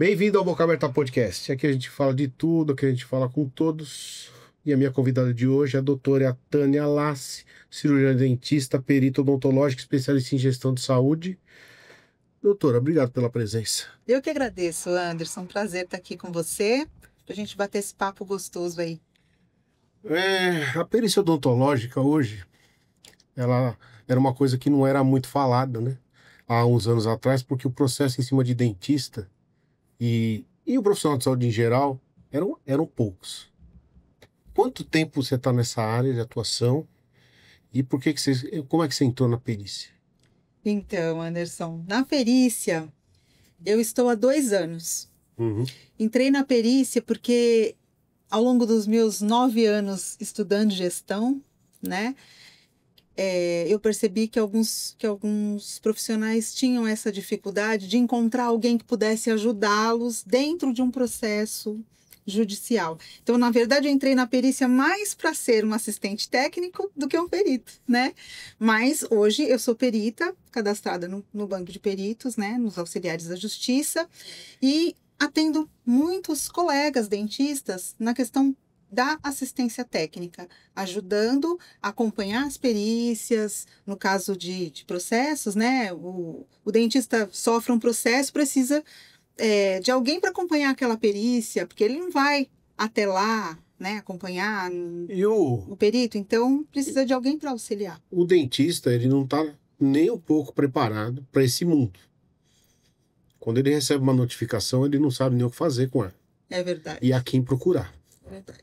Bem-vindo ao Boca Aberta Podcast. Aqui a gente fala de tudo, aqui a gente fala com todos. E a minha convidada de hoje é a doutora Tânia Lassi, cirurgiã dentista, perito odontológico, especialista em gestão de saúde. Doutora, obrigado pela presença. Eu que agradeço, Anderson. Um prazer estar aqui com você, pra gente bater esse papo gostoso aí. A perícia odontológica hoje, ela era uma coisa que não era muito falada, né? Há uns anos atrás, porque o processo em cima de dentista e o profissional de saúde em geral eram poucos. Quanto tempo você está nessa área de atuação e como é que você entrou na perícia? Então, Anderson, na perícia, eu estou há 2 anos. Uhum. Entrei na perícia porque, ao longo dos meus 9 anos estudando gestão, né, eu percebi que alguns profissionais tinham essa dificuldade de encontrar alguém que pudesse ajudá-los dentro de um processo judicial. Então, na verdade, eu entrei na perícia mais para ser um assistente técnico do que um perito, né? Mas hoje eu sou perita, cadastrada no banco de peritos, né? Nos auxiliares da justiça, e atendo muitos colegas dentistas na questão da assistência técnica, ajudando a acompanhar as perícias, no caso de processos, né? O dentista sofre um processo, precisa de alguém para acompanhar aquela perícia, porque ele não vai até lá, né, acompanhar o perito, então precisa de alguém para auxiliar. O dentista, ele não está nem um pouco preparado para esse mundo. Quando ele recebe uma notificação, ele não sabe nem o que fazer com ela. É verdade. E a quem procurar. É verdade.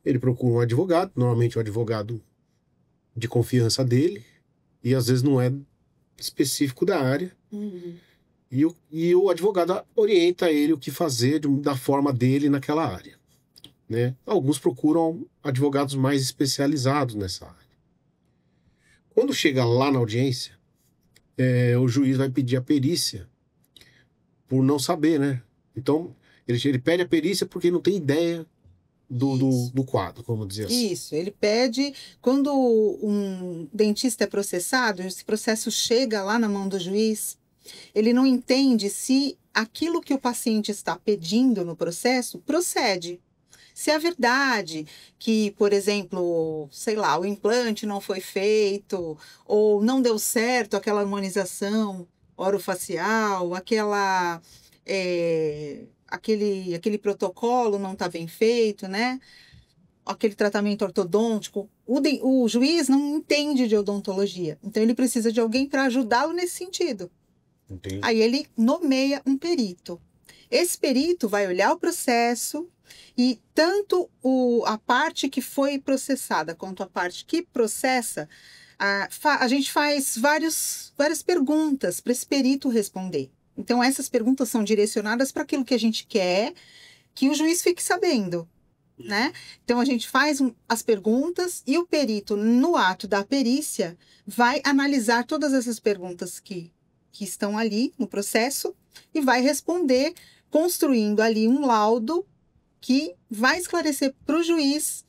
Ele procura um advogado, normalmente um advogado de confiança dele, e às vezes não é específico da área. Uhum. E o advogado orienta ele o que fazer da forma dele naquela área, né? Alguns procuram advogados mais especializados nessa área. Quando chega lá na audiência, o juiz vai pedir a perícia por não saber, né? Então, ele pede a perícia porque não tem ideia do quadro, vamos dizer assim. Isso, ele pede, quando um dentista é processado, esse processo chega lá na mão do juiz, ele não entende se aquilo que o paciente está pedindo no processo procede. Se é verdade que, por exemplo, sei lá, o implante não foi feito, ou não deu certo aquela harmonização orofacial, aquele protocolo não está bem feito, né? Aquele tratamento ortodôntico, o juiz não entende de odontologia, então ele precisa de alguém para ajudá-lo nesse sentido. Entendi. Aí ele nomeia um perito. Esse perito vai olhar o processo e tanto a parte que foi processada quanto a parte que processa, a gente faz várias perguntas para esse perito responder. Então, essas perguntas são direcionadas para aquilo que a gente quer que o juiz fique sabendo, né? Então, a gente faz as perguntas e o perito, no ato da perícia, vai analisar todas essas perguntas que estão ali no processo e vai responder, construindo ali um laudo que vai esclarecer para o juiz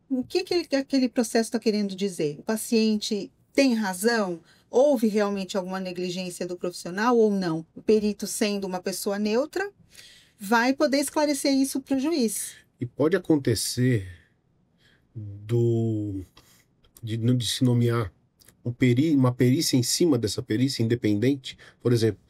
o que aquele processo está querendo dizer. O paciente tem razão? Houve realmente alguma negligência do profissional ou não? O perito, sendo uma pessoa neutra, vai poder esclarecer isso para o juiz. E pode acontecer de se nomear uma perícia em cima dessa perícia independente. Por exemplo,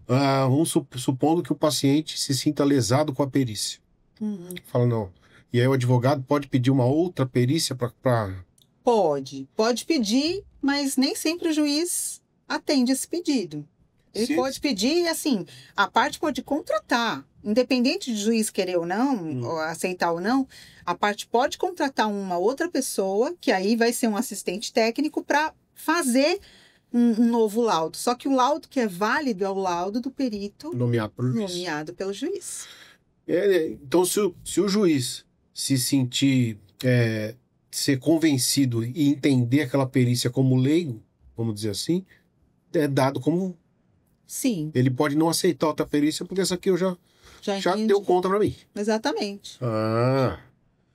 vamos supondo que o paciente se sinta lesado com a perícia. Uhum. Fala, não. E aí o advogado pode pedir uma outra perícia para... Pode pedir, mas nem sempre o juiz atende esse pedido. Ele pode pedir, assim, a parte pode contratar. Independente de juiz querer ou não, ou aceitar ou não, a parte pode contratar uma outra pessoa, que aí vai ser um assistente técnico, para fazer um novo laudo. Só que o laudo que é válido é o laudo do perito nomeado pelo juiz. Então, se o juiz se sentir, ser convencido e entender aquela perícia como leigo, vamos dizer assim, é dado como... Sim. Ele pode não aceitar outra perícia, porque essa aqui eu já deu conta para mim. Exatamente.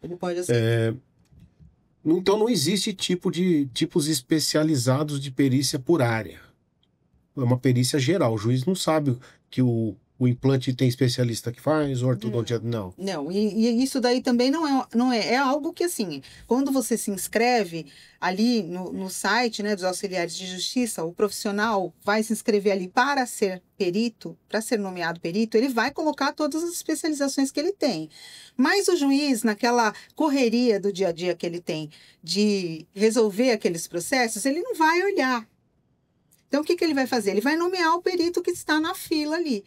Ele pode aceitar. Então não existe tipos especializados de perícia por área. É uma perícia geral. O juiz não sabe que o O implante tem especialista que faz, o ortodontia não. Não, e isso daí também não é algo que, assim, quando você se inscreve ali no site, né, dos auxiliares de justiça, o profissional vai se inscrever ali para ser perito, para ser nomeado perito, ele vai colocar todas as especializações que ele tem. Mas o juiz, naquela correria do dia a dia que ele tem de resolver aqueles processos, ele não vai olhar. Então, o que que ele vai fazer? Ele vai nomear o perito que está na fila ali.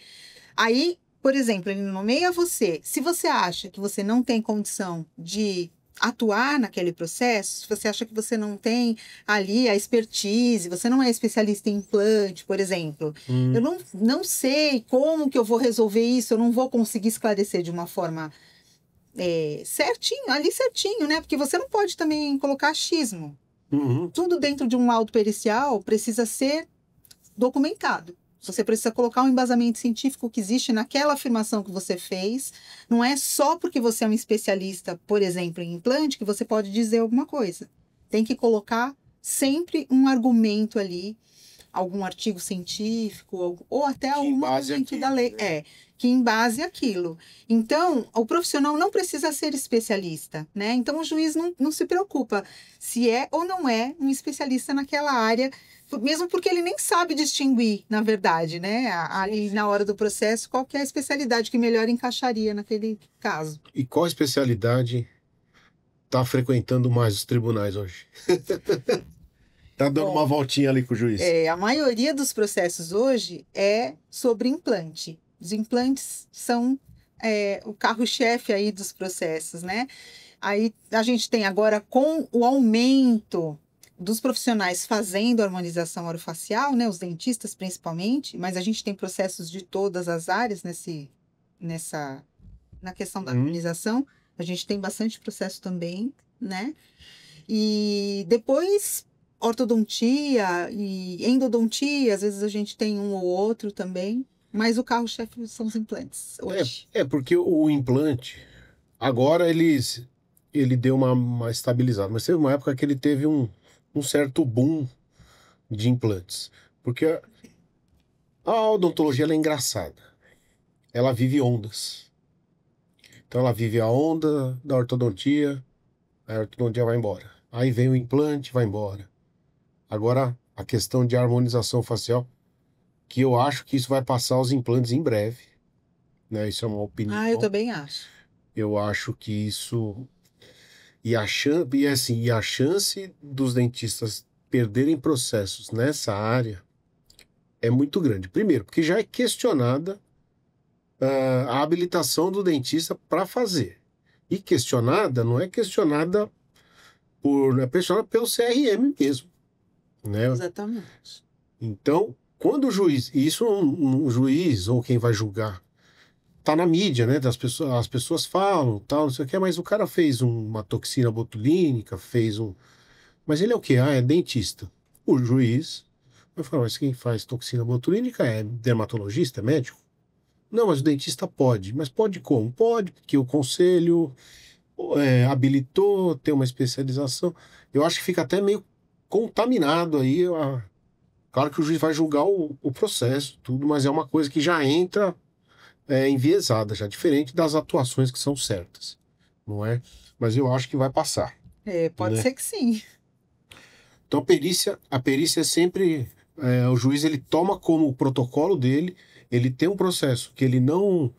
Aí, por exemplo, ele nomeia você. Se você acha que você não tem condição de atuar naquele processo, se você acha que você não tem ali a expertise, você não é especialista em implante, por exemplo, eu não sei como que eu vou resolver isso, eu não vou conseguir esclarecer de uma forma certinho, né? Porque você não pode também colocar achismo. Uhum. Tudo dentro de um laudo pericial precisa ser documentado. Você precisa colocar um embasamento científico que existe naquela afirmação que você fez. Não é só porque você é um especialista, por exemplo, em implante, que você pode dizer alguma coisa. Tem que colocar sempre um argumento ali, algum artigo científico, ou até algum argumento da lei. Que embase aquilo. Então, o profissional não precisa ser especialista, né? Então, o juiz não se preocupa se é ou não é um especialista naquela área, mesmo porque ele nem sabe distinguir, na verdade, né? Ali na hora do processo, qual que é a especialidade que melhor encaixaria naquele caso. E qual especialidade está frequentando mais os tribunais hoje? Tá dando uma voltinha ali com o juiz. A maioria dos processos hoje é sobre implante. Os implantes são o carro-chefe aí dos processos, né? Aí a gente tem agora, com o aumento dos profissionais fazendo harmonização orofacial, né? Os dentistas principalmente, mas a gente tem processos de todas as áreas na questão da harmonização. A gente tem bastante processo também, né? E depois ortodontia e endodontia, às vezes a gente tem um ou outro também, mas o carro-chefe são os implantes hoje. Porque o implante, agora ele deu uma estabilizada, mas teve uma época que ele teve um certo boom de implantes, porque a odontologia ela é engraçada, ela vive ondas. Então ela vive a onda da ortodontia, a ortodontia vai embora. Aí vem o implante, vai embora. Agora, a questão de harmonização facial, que eu acho que isso vai passar os implantes em breve, né? Isso é uma opinião. Eu também acho. Eu acho que isso... E a chance dos dentistas perderem processos nessa área é muito grande. Primeiro, porque já é questionada a habilitação do dentista para fazer. E questionada, não é questionada é questionada pelo CRM mesmo, né? Exatamente. Então, quando o juiz, e isso um juiz ou quem vai julgar, tá na mídia, né? As pessoas falam, tal, não sei o que, mas o cara fez uma toxina botulínica, mas ele é o quê? É dentista. O juiz vai falar, mas quem faz toxina botulínica é dermatologista, é médico? Não, mas o dentista pode. Mas pode como? Pode, porque o conselho habilitou, tem uma especialização. Eu acho que fica até meio contaminado aí. Claro que o juiz vai julgar o processo, tudo, mas é uma coisa que já entra enviesada, já diferente das atuações que são certas, não é? Mas eu acho que vai passar. Pode ser que sim. Então a perícia é sempre, o juiz ele toma como protocolo dele, ele tem um processo que ele não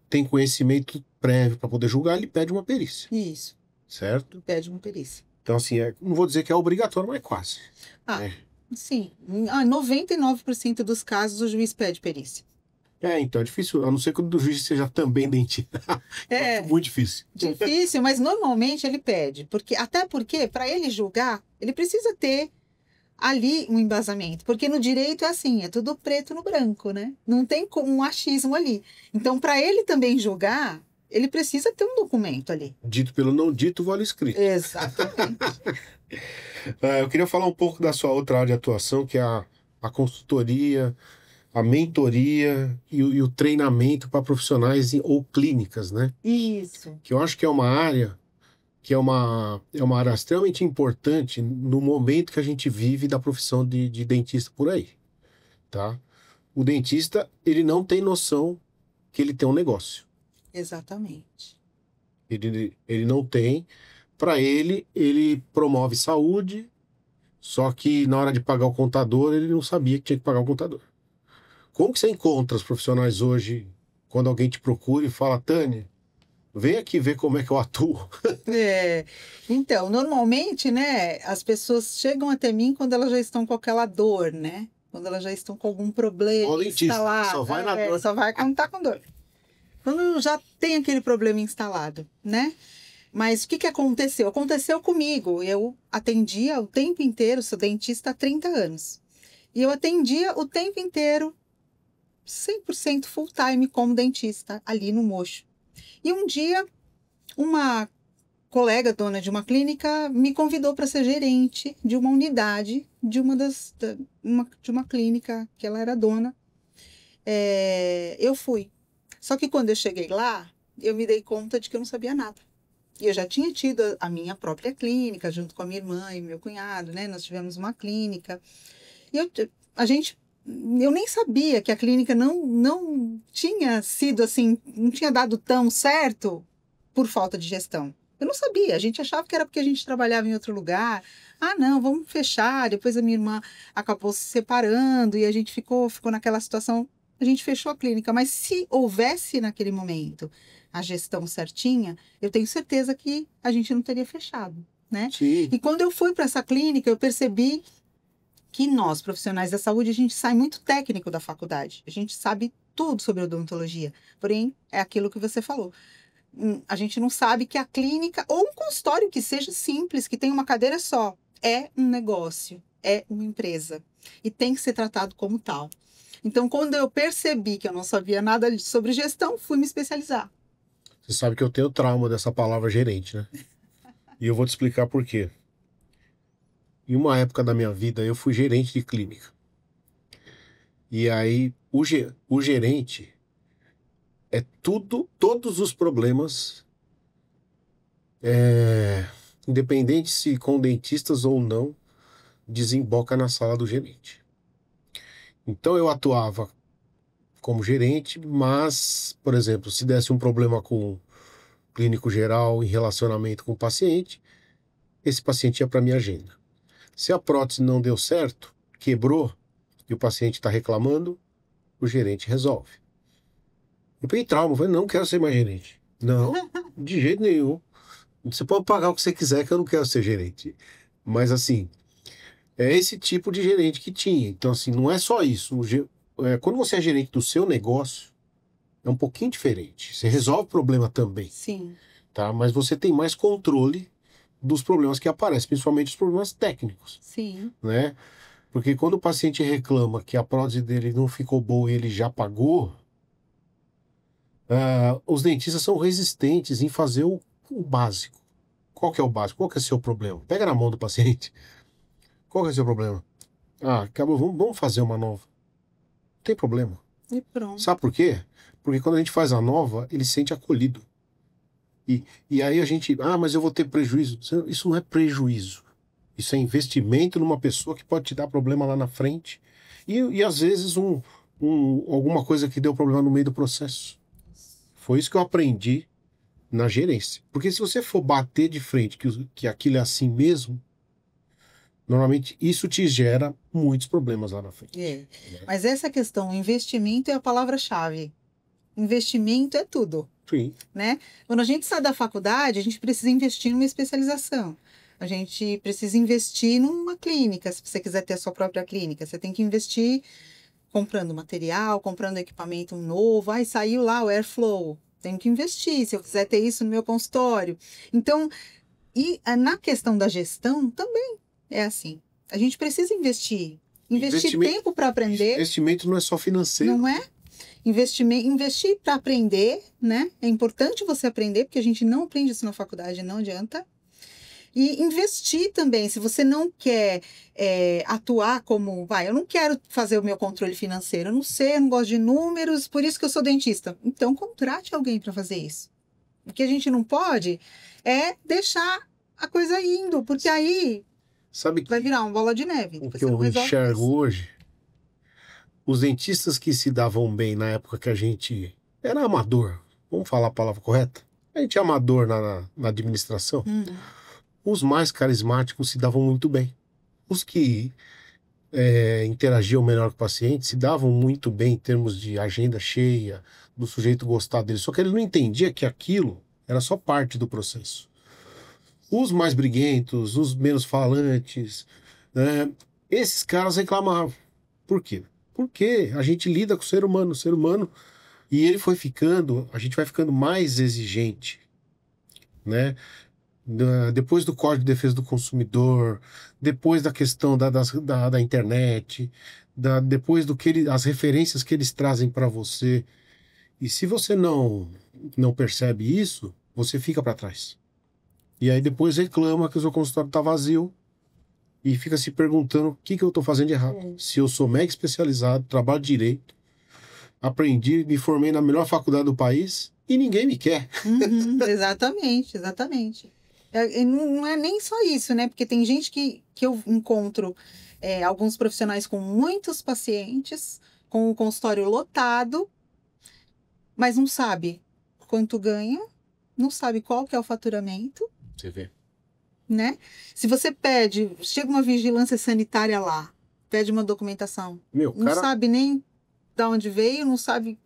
tem conhecimento prévio para poder julgar, ele pede uma perícia. Isso. Certo? Pede uma perícia. Então assim, não vou dizer que é obrigatório, mas é quase. Sim. 99% dos casos o juiz pede perícia. Então é difícil, a não ser que o juiz seja também dentista. É muito difícil. Difícil, mas normalmente ele pede. Até porque, para ele julgar, ele precisa ter ali um embasamento. Porque no direito é assim, é tudo preto no branco, né? Não tem um achismo ali. Então, para ele também julgar, ele precisa ter um documento ali. Dito pelo não dito, vale escrito. Exatamente. Eu queria falar um pouco da sua outra área de atuação, que é a consultoria, a mentoria e o treinamento para profissionais ou clínicas, né? Isso. Que eu acho que é uma área extremamente importante no momento que a gente vive da profissão de dentista por aí, tá? O dentista, ele não tem noção que ele tem um negócio. Exatamente. Ele não tem. Para ele promove saúde, só que na hora de pagar o contador, ele não sabia que tinha que pagar o contador. Como que você encontra os profissionais hoje, quando alguém te procura e fala, Tânia, vem aqui ver como é que eu atuo? Então, normalmente, né, as pessoas chegam até mim quando elas já estão com aquela dor, né? Quando elas já estão com algum problema instalado. Só vai na dor. Só vai quando tá com dor. Quando já tem aquele problema instalado, né? Mas o que aconteceu? Aconteceu comigo. Eu atendia o tempo inteiro, sou dentista há 30 anos. E eu atendia o tempo inteiro, 100% full time como dentista, ali no Mocho. E um dia, uma colega dona de uma clínica me convidou para ser gerente de uma unidade de uma clínica que ela era dona. Eu fui. Só que quando eu cheguei lá, eu me dei conta de que eu não sabia nada. E eu já tinha tido a minha própria clínica, junto com a minha irmã e meu cunhado, né? Nós tivemos uma clínica. E eu nem sabia que a clínica não tinha sido assim, não tinha dado tão certo por falta de gestão. Eu não sabia, a gente achava que era porque a gente trabalhava em outro lugar. Ah, não, vamos fechar. Depois a minha irmã acabou se separando e a gente ficou naquela situação. A gente fechou a clínica, mas se houvesse naquele momento a gestão certinha, eu tenho certeza que a gente não teria fechado, né? Sim. E quando eu fui para essa clínica, eu percebi que nós, profissionais da saúde, a gente sai muito técnico da faculdade. A gente sabe tudo sobre odontologia. Porém, é aquilo que você falou. A gente não sabe que a clínica, ou um consultório que seja simples, que tenha uma cadeira só, é um negócio, é uma empresa. E tem que ser tratado como tal. Então, quando eu percebi que eu não sabia nada sobre gestão, fui me especializar. Você sabe que eu tenho trauma dessa palavra gerente, né? E eu vou te explicar por quê. Em uma época da minha vida, eu fui gerente de clínica. E aí, o gerente é todos os problemas, independente se com dentistas ou não, desemboca na sala do gerente. Então, eu atuava como gerente, mas, por exemplo, se desse um problema com o clínico geral em relacionamento com o paciente, esse paciente ia para minha agenda. Se a prótese não deu certo, quebrou, e o paciente está reclamando, o gerente resolve. Eu peguei trauma, falei, não quero ser mais gerente. Não, de jeito nenhum. Você pode pagar o que você quiser, que eu não quero ser gerente. Mas assim, é esse tipo de gerente que tinha. Então assim, não é só isso. Quando você é gerente do seu negócio, é um pouquinho diferente. Você resolve o problema também. Sim. Tá? Mas você tem mais controle dos problemas que aparecem, principalmente os problemas técnicos. Sim. Né? Porque quando o paciente reclama que a prótese dele não ficou boa e ele já pagou, os dentistas são resistentes em fazer o básico. Qual que é o básico? Qual que é o seu problema? Pega na mão do paciente. Qual que é o seu problema? Ah, acabou, vamos fazer uma nova. Não tem problema. E pronto. Sabe por quê? Porque quando a gente faz a nova, ele se sente acolhido. E aí a gente, mas eu vou ter prejuízo. Isso não é prejuízo. Isso é investimento numa pessoa que pode te dar problema lá na frente. E às vezes alguma coisa que deu problema no meio do processo. Foi isso que eu aprendi na gerência. Porque se você for bater de frente que aquilo é assim mesmo, normalmente isso te gera muitos problemas lá na frente. Né? Mas essa questão, investimento é a palavra-chave. Investimento é tudo. Sim. Né? Quando a gente sai da faculdade, a gente precisa investir numa especialização. A gente precisa investir numa clínica. Se você quiser ter a sua própria clínica, você tem que investir comprando material, comprando equipamento novo. Saiu lá o Airflow. Tenho que investir se eu quiser ter isso no meu consultório. Então, e na questão da gestão também é assim. A gente precisa investir. Investir tempo para aprender. Investimento não é só financeiro. Não é? Investir para aprender, né? É importante você aprender, porque a gente não aprende isso na faculdade, não adianta. E investir também, se você não quer atuar como, eu não quero fazer o meu controle financeiro, eu não sei, eu não gosto de números, por isso que eu sou dentista. Então, contrate alguém para fazer isso. O que a gente não pode é deixar a coisa indo, porque aí vai virar uma bola de neve. O que eu enxergo hoje, os dentistas que se davam bem na época que a gente era amador, vamos falar a palavra correta? A gente é amador na administração. Os mais carismáticos se davam muito bem. Os que interagiam melhor com o paciente se davam muito bem em termos de agenda cheia, do sujeito gostar dele. Só que ele não entendia que aquilo era só parte do processo. Os mais briguentos, os menos falantes, né, esses caras reclamavam. Por quê? Porque a gente lida com o ser humano, e ele foi ficando, a gente vai ficando mais exigente, né? Depois do Código de Defesa do Consumidor, depois da questão da internet, depois as referências que eles trazem para você. E se você não percebe isso, você fica para trás. E aí depois reclama que o seu consultório está vazio e fica se perguntando o que eu estou fazendo de errado. Se eu sou mega especializado, trabalho direito, aprendi, me formei na melhor faculdade do país e ninguém me quer. Exatamente, exatamente. Não é nem só isso, né? Porque tem gente que eu encontro alguns profissionais com muitos pacientes, com o consultório lotado, mas não sabe quanto ganha, não sabe qual que é o faturamento. Você vê. Né? Se você chega uma vigilância sanitária lá, pede uma documentação, não sabe nem de onde veio, não sabe.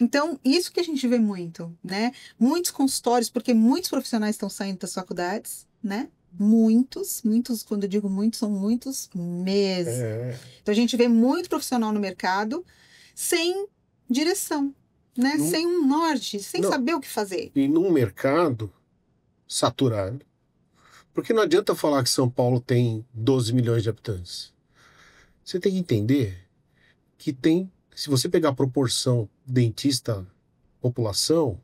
Então, isso que a gente vê muito, né? Muitos consultórios, porque muitos profissionais estão saindo das faculdades, né? Muitos, quando eu digo muitos, são muitos mesmo. Então, a gente vê muito profissional no mercado sem direção, né? Sem um norte, sem saber o que fazer. E num mercado saturado, porque não adianta falar que São Paulo tem 12 milhões de habitantes. Você tem que entender que se você pegar a proporção dentista-população,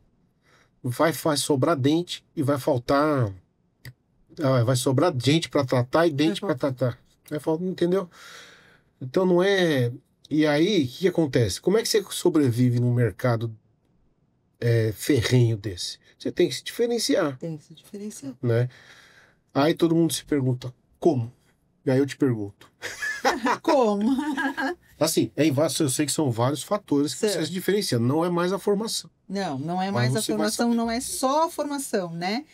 vai sobrar dente e vai faltar... vai sobrar gente para tratar e dente para tratar. Vai faltar, entendeu? Então não é... E aí, o que acontece? Como é que você sobrevive num mercado ferrenho desse? Você tem que se diferenciar. Tem que se diferenciar. Né? Aí todo mundo se pergunta, como? E aí eu te pergunto. Como? Assim, eu sei que são vários fatores que você se diferencia. Não é mais a formação. Não é mais a formação, não é só a formação, né?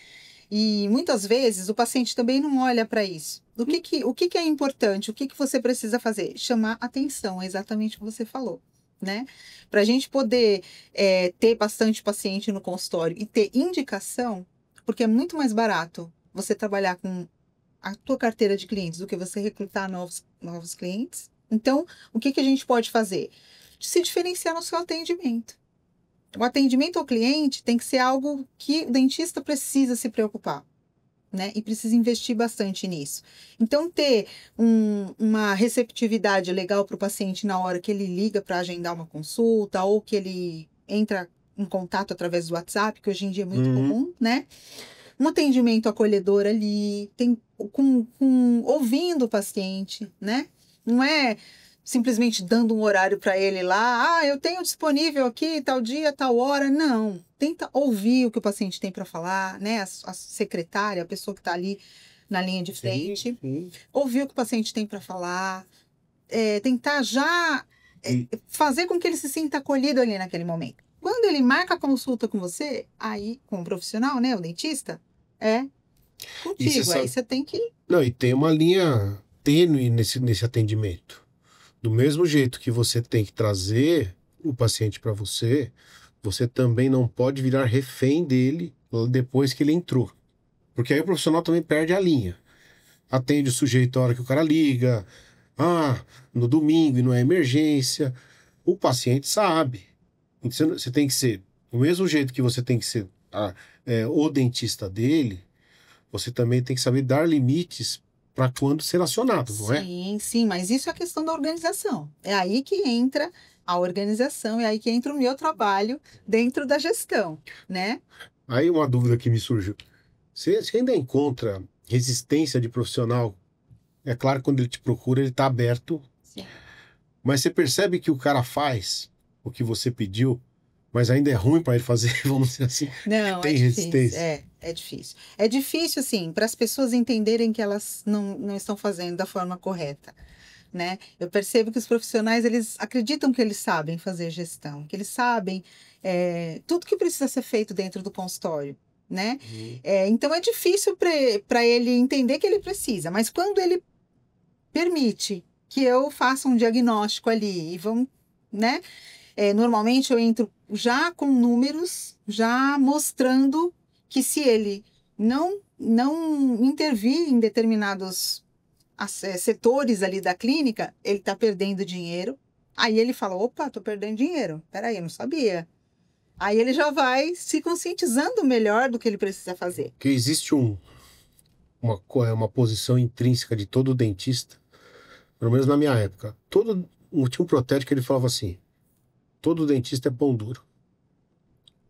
E muitas vezes o paciente também não olha para isso. O que é importante? O que você precisa fazer? Chamar atenção, é exatamente o que você falou, né? Para a gente poder ter bastante paciente no consultório e ter indicação, porque é muito mais barato você trabalhar com a tua carteira de clientes do que você recrutar novos clientes. Então, o que a gente pode fazer? Se diferenciar no seu atendimento. O atendimento ao cliente tem que ser algo que o dentista precisa se preocupar, né? E precisa investir bastante nisso. Então, ter uma receptividade legal para o paciente na hora que ele liga para agendar uma consulta ou que ele entra em contato através do WhatsApp, que hoje em dia é muito comum, né? Um atendimento acolhedor ali, ouvindo o paciente, né? Não é simplesmente dando um horário para ele lá, eu tenho disponível aqui tal dia, tal hora. Não, tenta ouvir o que o paciente tem para falar, né? A secretária, a pessoa que está ali na linha de frente, ouvir o que o paciente tem para falar, tentar já fazer com que ele se sinta acolhido ali naquele momento. Quando ele marca a consulta com você, aí, com o profissional, né, o dentista, contigo. Aí você tem que... Não, e tem uma linha tênue nesse atendimento. Do mesmo jeito que você tem que trazer o paciente para você, você também não pode virar refém dele depois que ele entrou. Porque aí o profissional também perde a linha. Atende o sujeito a hora que o cara liga, no domingo e não é emergência. O paciente sabe. Você tem que ser, do mesmo jeito que você tem que ser o dentista dele, você também tem que saber dar limites para quando ser acionado, não é? Sim, mas isso é a questão da organização. É aí que entra a organização, é aí que entra o meu trabalho dentro da gestão, né? Aí uma dúvida que me surgiu. Você ainda encontra resistência de profissional? É claro que quando ele te procura, ele está aberto. Sim. Mas você percebe que o cara faz o que você pediu, mas ainda é ruim para ele fazer, vamos dizer assim. Não, tem resistência. É difícil. É difícil, assim, para as pessoas entenderem que elas não estão fazendo da forma correta. né? Eu percebo que os profissionais, eles acreditam que eles sabem fazer gestão, que eles sabem tudo que precisa ser feito dentro do consultório, né? Então, é difícil para ele entender que ele precisa, mas quando ele permite que eu faça um diagnóstico ali e vamos, né? Normalmente eu entro já com números, já mostrando que se ele não intervir em determinados setores ali da clínica, ele está perdendo dinheiro. Aí ele fala, opa, estou perdendo dinheiro. Peraí, eu não sabia. Aí ele já vai se conscientizando melhor do que ele precisa fazer. Porque existe uma posição intrínseca de todo dentista, pelo menos na minha época. Tinha um protético que ele falava assim, todo dentista é pão duro.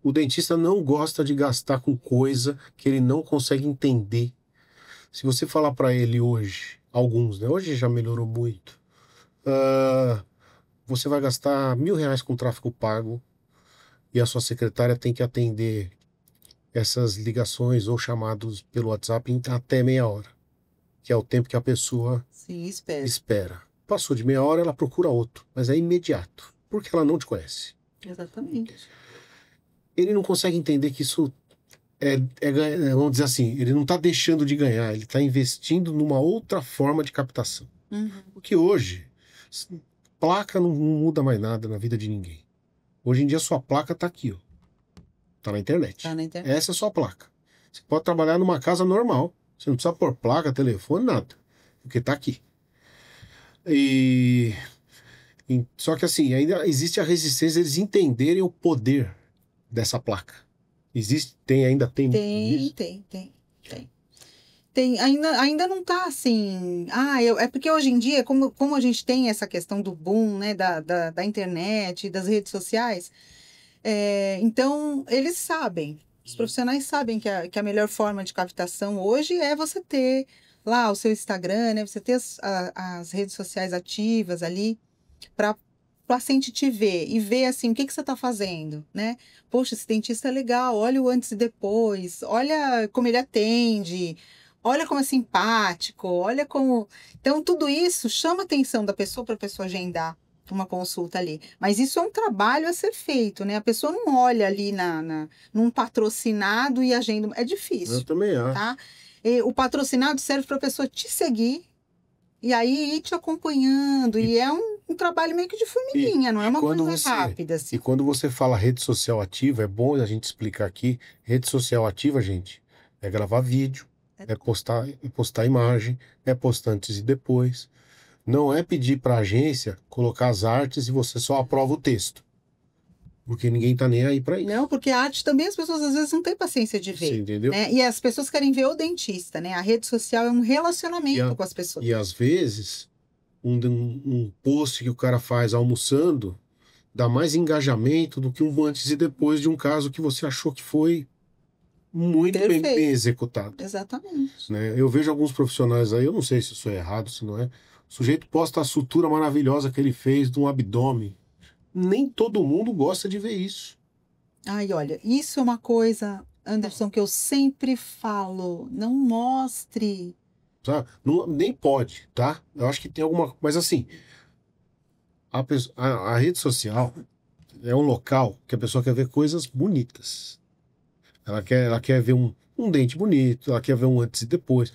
O dentista não gosta de gastar com coisa que ele não consegue entender. Se você falar para ele hoje, alguns, né? Hoje já melhorou muito. Você vai gastar R$1.000 com tráfego pago e a sua secretária tem que atender essas ligações ou chamados pelo WhatsApp em até meia hora, que é o tempo que a pessoa espera. Passou de meia hora, ela procura outro, mas é imediato, porque ela não te conhece. Exatamente. Ele não consegue entender que isso vamos dizer assim, ele não está deixando de ganhar, ele está investindo numa outra forma de captação. Porque hoje, placa não muda mais nada na vida de ninguém. Hoje em dia, sua placa está aqui, ó. Tá na internet. Tá na internet. Essa é a sua placa. Você pode trabalhar numa casa normal, você não precisa pôr placa, telefone, nada, porque está aqui. Só que assim, ainda existe a resistência deles entenderem o poder dessa placa. Ainda tem isso? Tem. Ainda não tá assim. É porque hoje em dia, como a gente tem essa questão do boom, né, da internet, das redes sociais, então eles sabem, os profissionais sabem que a melhor forma de captação hoje é você ter lá o seu Instagram, né, você ter as redes sociais ativas ali para o paciente te ver e ver assim, o que você está fazendo, né? Poxa, esse dentista é legal, olha o antes e depois, olha como ele atende, olha como é simpático, olha como... Então, tudo isso chama a atenção da pessoa para a pessoa agendar uma consulta ali. Mas isso é um trabalho a ser feito, né? A pessoa não olha ali num patrocinado e agenda. É difícil. Eu também acho. Tá? O patrocinado serve para a pessoa te seguir e aí ir te acompanhando. E é um trabalho meio que de formiguinha, não é uma coisa rápida. Assim. E quando você fala rede social ativa, é bom a gente explicar aqui. Rede social ativa, gente, é gravar vídeo, é postar imagem, é postar antes e depois. Não é pedir para a agência colocar as artes e você só aprova o texto. Porque ninguém tá nem aí para isso. Não, porque a arte também as pessoas às vezes não têm paciência de ver. Você entendeu? Né? E as pessoas querem ver o dentista, né? A rede social é um relacionamento com as pessoas. E às vezes, um post que o cara faz almoçando dá mais engajamento do que um antes e depois de um caso que você achou que foi muito bem executado. Exatamente. Né? Eu vejo alguns profissionais aí, eu não sei se isso é errado, se não é. O sujeito posta a sutura maravilhosa que ele fez de um abdômen. Nem todo mundo gosta de ver isso. Ai, olha, isso é uma coisa, Anderson, que eu sempre falo. Não mostre. Sabe? Nem pode, tá? Eu acho que tem alguma... Mas assim, a rede social é um local que a pessoa quer ver coisas bonitas. Ela quer ver um dente bonito, ela quer ver um antes e depois.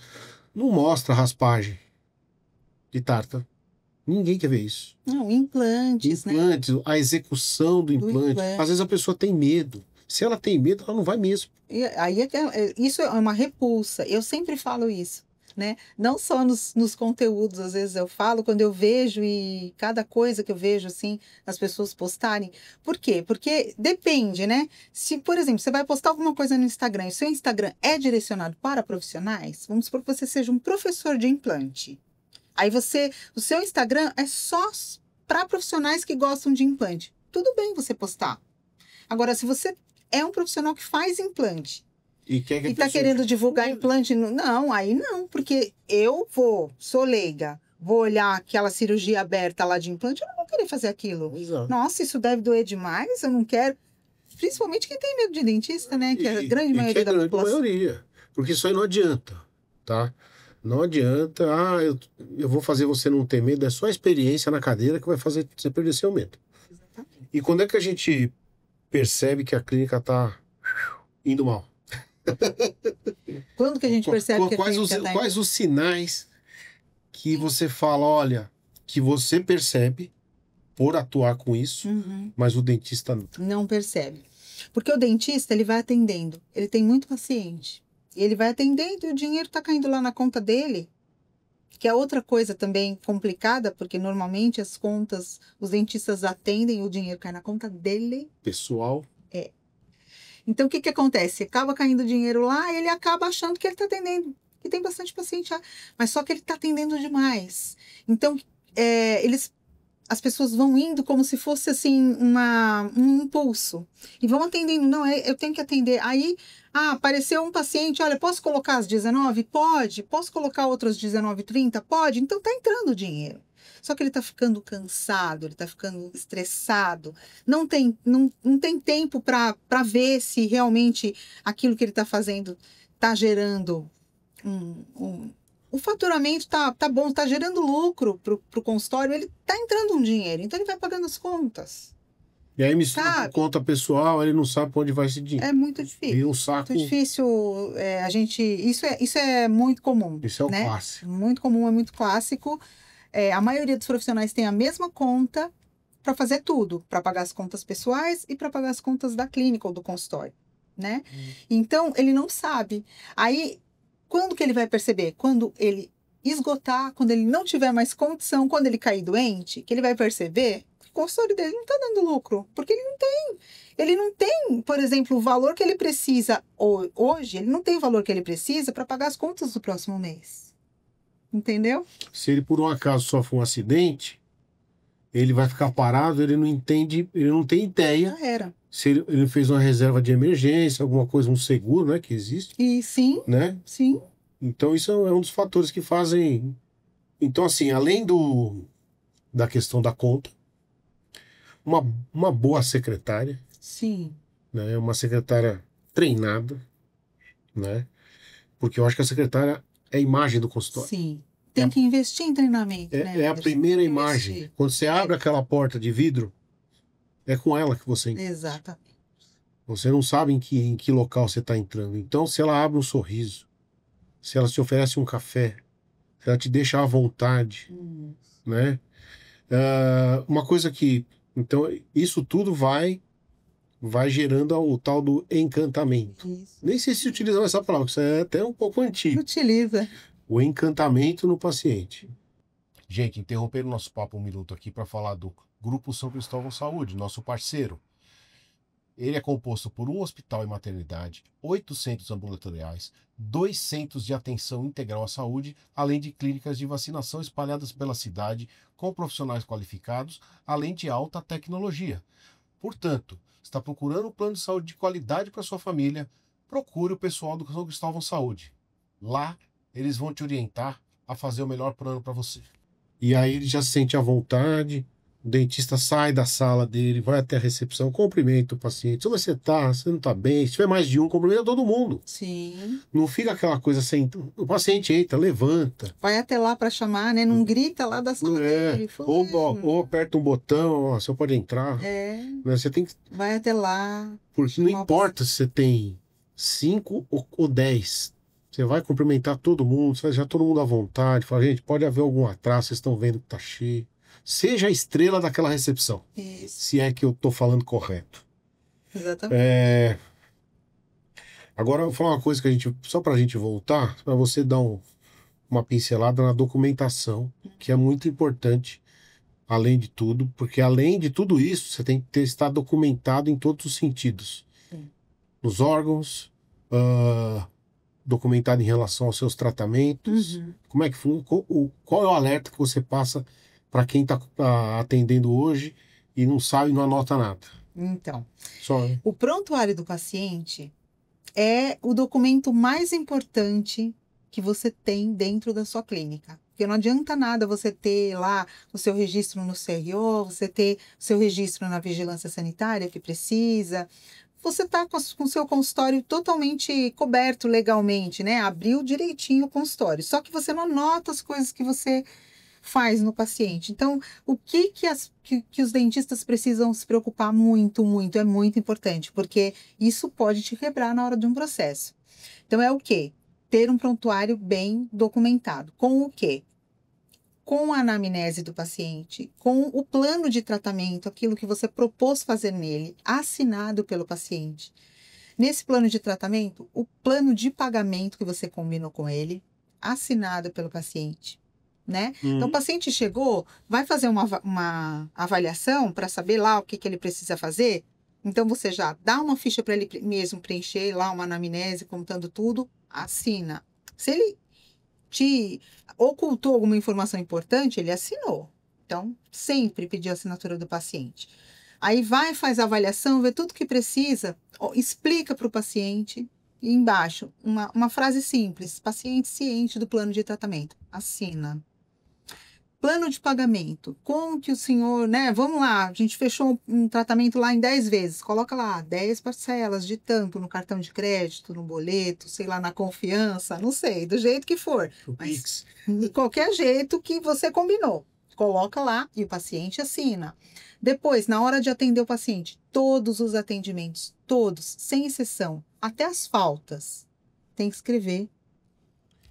Não mostra raspagem de tártaro. Ninguém quer ver isso. Não, implantes, né? A execução do implante. Às vezes a pessoa tem medo. Se ela tem medo, ela não vai mesmo. E aí isso é uma repulsa. Eu sempre falo isso, né? Não só nos conteúdos, às vezes eu falo, quando eu vejo e cada coisa que eu vejo, assim, as pessoas postarem. Por quê? Porque depende, né? Se, por exemplo, você vai postar alguma coisa no Instagram e seu Instagram é direcionado para profissionais, vamos supor que você seja um professor de implante. Aí o seu Instagram é só para profissionais que gostam de implante. Tudo bem você postar. Agora, se você é um profissional que faz implante e está querendo divulgar implante, não, aí não, porque sou leiga, vou olhar aquela cirurgia aberta lá de implante, eu não vou querer fazer aquilo. Exato. Nossa, isso deve doer demais, eu não quero. Principalmente quem tem medo de dentista, né? Que é a grande maioria da população. Porque isso aí não adianta, tá? Não adianta, eu vou fazer você não ter medo, é só a experiência na cadeira que vai fazer você perder seu medo. Exatamente. E quando é que a gente percebe que a clínica tá indo mal? Quando que a gente percebe que a Quais clínica tá quais os sinais que você fala, olha, que você percebe por atuar com isso, mas o dentista não? não percebe? Porque o dentista, ele vai atendendo, ele tem muito paciente. Ele vai atendendo e o dinheiro está caindo lá na conta dele, que é outra coisa também complicada, porque normalmente as contas, os dentistas atendem, o dinheiro cai na conta dele. Pessoal, Então, o que que acontece? Acaba caindo dinheiro lá e ele acaba achando que ele está atendendo, que tem bastante paciente lá, mas só que ele está atendendo demais. Então, as pessoas vão indo como se fosse assim um impulso e vão atendendo. Não, eu tenho que atender. Aí, apareceu um paciente, olha, posso colocar às 19? Pode. Posso colocar outras 19h30? Pode. Então tá entrando dinheiro. Só que ele tá ficando cansado, ele tá ficando estressado. Não tem tempo para ver se realmente aquilo que ele tá fazendo tá gerando o faturamento tá bom, tá gerando lucro pro consultório, ele tá entrando um dinheiro, então ele vai pagando as contas. e aí mistura com conta pessoal, ele não sabe pra onde vai esse dinheiro. É muito difícil. Vira um saco. Muito difícil, a gente, isso é muito comum. Isso é o né? clássico. Muito comum, é muito clássico. A maioria dos profissionais tem a mesma conta para fazer tudo, para pagar as contas pessoais e para pagar as contas da clínica ou do consultório, né? Então, ele não sabe. Aí, quando que ele vai perceber? Quando ele esgotar, quando ele não tiver mais condição, quando ele cair doente, que ele vai perceber que o consultório dele não está dando lucro, porque ele não tem, por exemplo, o valor que ele precisa hoje, ele não tem o valor que ele precisa para pagar as contas do próximo mês. Entendeu? Se ele por um acaso sofre um acidente, ele vai ficar parado, ele não entende, ele não tem ideia Já era. se ele fez uma reserva de emergência, alguma coisa, um seguro, né, que existe, E sim, né? sim, Então isso é um dos fatores que fazem. Então, assim, além da questão da conta, uma boa secretária, sim, né? Uma secretária treinada, né? Porque eu acho que a secretária é a imagem do consultório. sim. Tem que investir em treinamento, né, É a Anderson? primeira Tem que imagem. investir. Quando você abre aquela porta de vidro, é com ela que você entra. Exatamente. Você não sabe em que local você está entrando. Então, se ela abre um sorriso, se ela te oferece um café, se ela te deixa à vontade, né? Uma coisa que... Então, isso tudo vai gerando o tal do encantamento. Isso. Nem sei se utilizam essa palavra, isso é até um pouco antigo. Utiliza. O encantamento no paciente. Gente, interromper o nosso papo um minuto aqui para falar do Grupo São Cristóvão Saúde, nosso parceiro. Ele é composto por um hospital e maternidade, 8 centros ambulatoriais, 2 centros de atenção integral à saúde, além de clínicas de vacinação espalhadas pela cidade, com profissionais qualificados, além de alta tecnologia. Portanto, está procurando um plano de saúde de qualidade para sua família? Procure o pessoal do São Cristóvão Saúde. Lá, eles vão te orientar a fazer o melhor plano para você. E aí ele já se sente à vontade, o dentista sai da sala dele, vai até a recepção, cumprimenta o paciente. Como você tá? Você não tá bem? Se tiver mais de um, cumprimenta todo mundo. Sim. Não fica aquela coisa sem... O paciente entra, levanta. Vai até lá para chamar, né? Não grita lá da sala dele. Ou aperta um botão, ó, você pode entrar. Né? Você tem que... Vai até lá. Porque não importa se você tem 5 ou 10. Você vai cumprimentar todo mundo, você vai deixar todo mundo à vontade. Fala, gente, pode haver algum atraso, vocês estão vendo que tá cheio. Seja a estrela daquela recepção. Isso. Se é que eu tô falando correto. Exatamente. Agora, eu vou falar uma coisa que só pra gente voltar, para você dar uma pincelada na documentação, que é muito importante, além de tudo, porque além de tudo isso, você tem que estar documentado em todos os sentidos. Sim. Nos órgãos, documentado em relação aos seus tratamentos. Como é que qual é o alerta que você passa para quem está atendendo hoje e não sabe e não anota nada? Então, Só, né? o prontuário do paciente é o documento mais importante que você tem dentro da sua clínica. Porque não adianta nada você ter lá o seu registro no CRO, você ter o seu registro na vigilância sanitária que precisa, você está com o seu consultório totalmente coberto legalmente, né? Abriu direitinho o consultório. Só que você não anota as coisas que você faz no paciente. Então, o que os dentistas precisam se preocupar muito, muito, é muito importante, porque isso pode te quebrar na hora de um processo. Então, é o quê? Ter um prontuário bem documentado. Com o quê? Com a anamnese do paciente, com o plano de tratamento, aquilo que você propôs fazer nele, assinado pelo paciente. Nesse plano de tratamento, o plano de pagamento que você combinou com ele, assinado pelo paciente, né? Então, o paciente chegou, vai fazer uma avaliação para saber lá o que ele precisa fazer. Então, você já dá uma ficha para ele mesmo preencher lá, uma anamnese, contando tudo, assina. Se ele te ocultou alguma informação importante, ele assinou. Então, sempre pedir a assinatura do paciente. Aí vai, faz a avaliação, vê tudo que precisa, explica para o paciente. E embaixo, uma frase simples: paciente ciente do plano de tratamento. Assina. Plano de pagamento. Como que o senhor, né? Vamos lá, a gente fechou um tratamento lá em 10 vezes. Coloca lá 10 parcelas de tanto no cartão de crédito, no boleto, sei lá, na confiança, não sei, do jeito que for. Mas de qualquer jeito que você combinou. Coloca lá e o paciente assina. Depois, na hora de atender o paciente, todos os atendimentos, todos, sem exceção, até as faltas, tem que escrever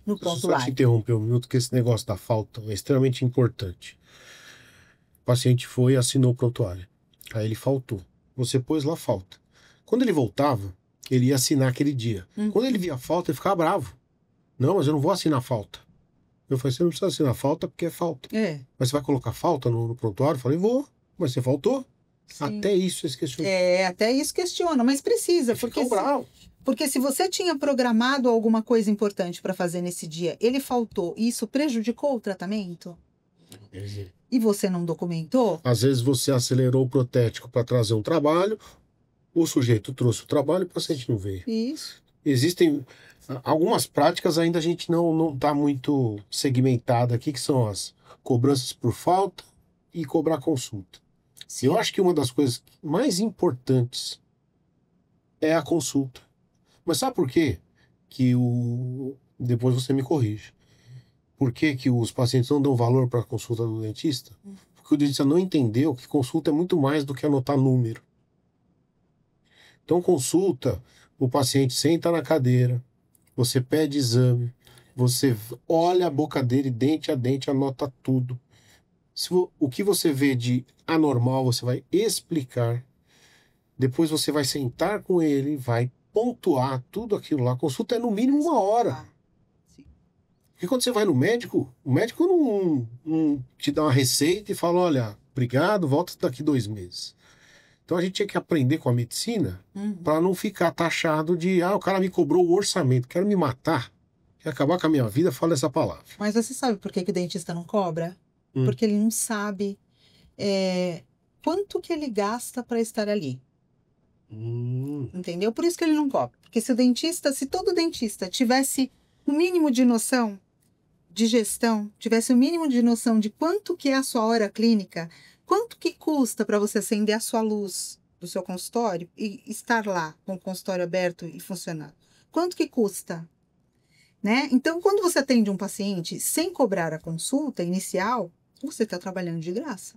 no prontuário. Só te interromper um minuto, que esse negócio da falta é extremamente importante. O paciente foi e assinou o prontuário. Aí ele faltou. Você pôs lá falta. Quando ele voltava, ele ia assinar aquele dia. Quando ele via a falta, ele ficava bravo. Não, mas eu não vou assinar falta. Eu falei, você não precisa assinar falta porque é falta. Mas você vai colocar falta no prontuário? Eu falei, vou. Mas você faltou? Sim. Até isso eles questionam. Até isso questiona, mas precisa. Porque se você tinha programado alguma coisa importante para fazer nesse dia, ele faltou e isso prejudicou o tratamento? E você não documentou? Às vezes você acelerou o protético para trazer um trabalho, o sujeito trouxe o trabalho e o paciente não veio. Isso. Existem algumas práticas, ainda a gente não está muito segmentada aqui, que são as cobranças por falta e cobrar consulta. Sim. Eu acho que uma das coisas mais importantes é a consulta. Mas sabe por quê? Depois você me corrige. Por que os pacientes não dão valor para a consulta do dentista? Porque o dentista não entendeu que consulta é muito mais do que anotar número. Então, consulta, o paciente senta na cadeira, você pede exame, você olha a boca dele, dente a dente, anota tudo. O que você vê de anormal, você vai explicar. Depois você vai sentar com ele, vai pontuar tudo aquilo lá. A consulta é no mínimo 1 hora. Porque quando você vai no médico, o médico não te dá uma receita e fala, olha, obrigado, volta daqui 2 meses. Então a gente tinha que aprender com a medicina para não ficar taxado de, o cara me cobrou o orçamento, quero me matar, quer acabar com a minha vida, fala essa palavra. Mas você sabe por que o dentista não cobra? Porque ele não sabe quanto que ele gasta para estar ali. Entendeu? Por isso que ele não cobra. Porque se todo dentista tivesse o mínimo de noção de gestão, tivesse o mínimo de noção de quanto que é a sua hora clínica, quanto que custa para você acender a sua luz do seu consultório e estar lá com o consultório aberto e funcionando. Quanto que custa? Né? Então, quando você atende um paciente sem cobrar a consulta inicial, você está trabalhando de graça.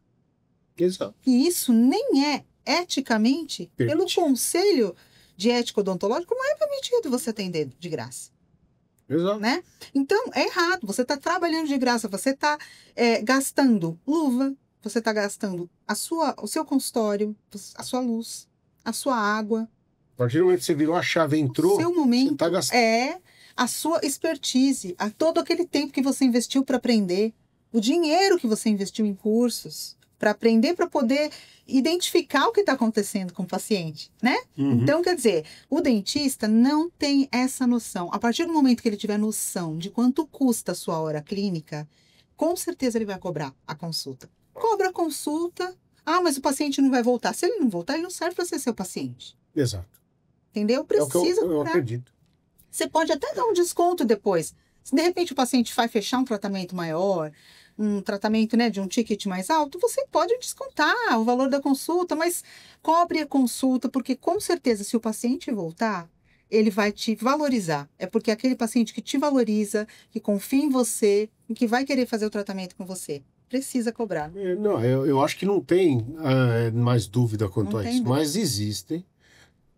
Exato. E isso nem é eticamente, pelo Conselho de Ética Odontológico, não é permitido você atender de graça. Exato. Né? Então, é errado. Você está trabalhando de graça, você está gastando luva, você está gastando o seu consultório, a sua luz, a sua água. A partir do momento que você virou a chave, entrou, o seu momento você está gastando. A sua expertise, a todo aquele tempo que você investiu para aprender, o dinheiro que você investiu em cursos, para aprender, para poder identificar o que está acontecendo com o paciente, né? Então, quer dizer, o dentista não tem essa noção. A partir do momento que ele tiver noção de quanto custa a sua hora clínica, com certeza ele vai cobrar a consulta. Cobra a consulta, mas o paciente não vai voltar. Se ele não voltar, ele não serve para ser seu paciente. Exato. Entendeu? Precisa eu acredito. Você pode até dar um desconto depois. Se de repente o paciente vai fechar um tratamento maior, um tratamento, né, de um ticket mais alto, você pode descontar o valor da consulta, mas cobre a consulta, porque com certeza, se o paciente voltar, ele vai te valorizar. É porque é aquele paciente que te valoriza, que confia em você, e que vai querer fazer o tratamento com você. Precisa cobrar. Não, eu acho que não tem mais dúvida quanto Não a tem isso, dúvida. mas existem,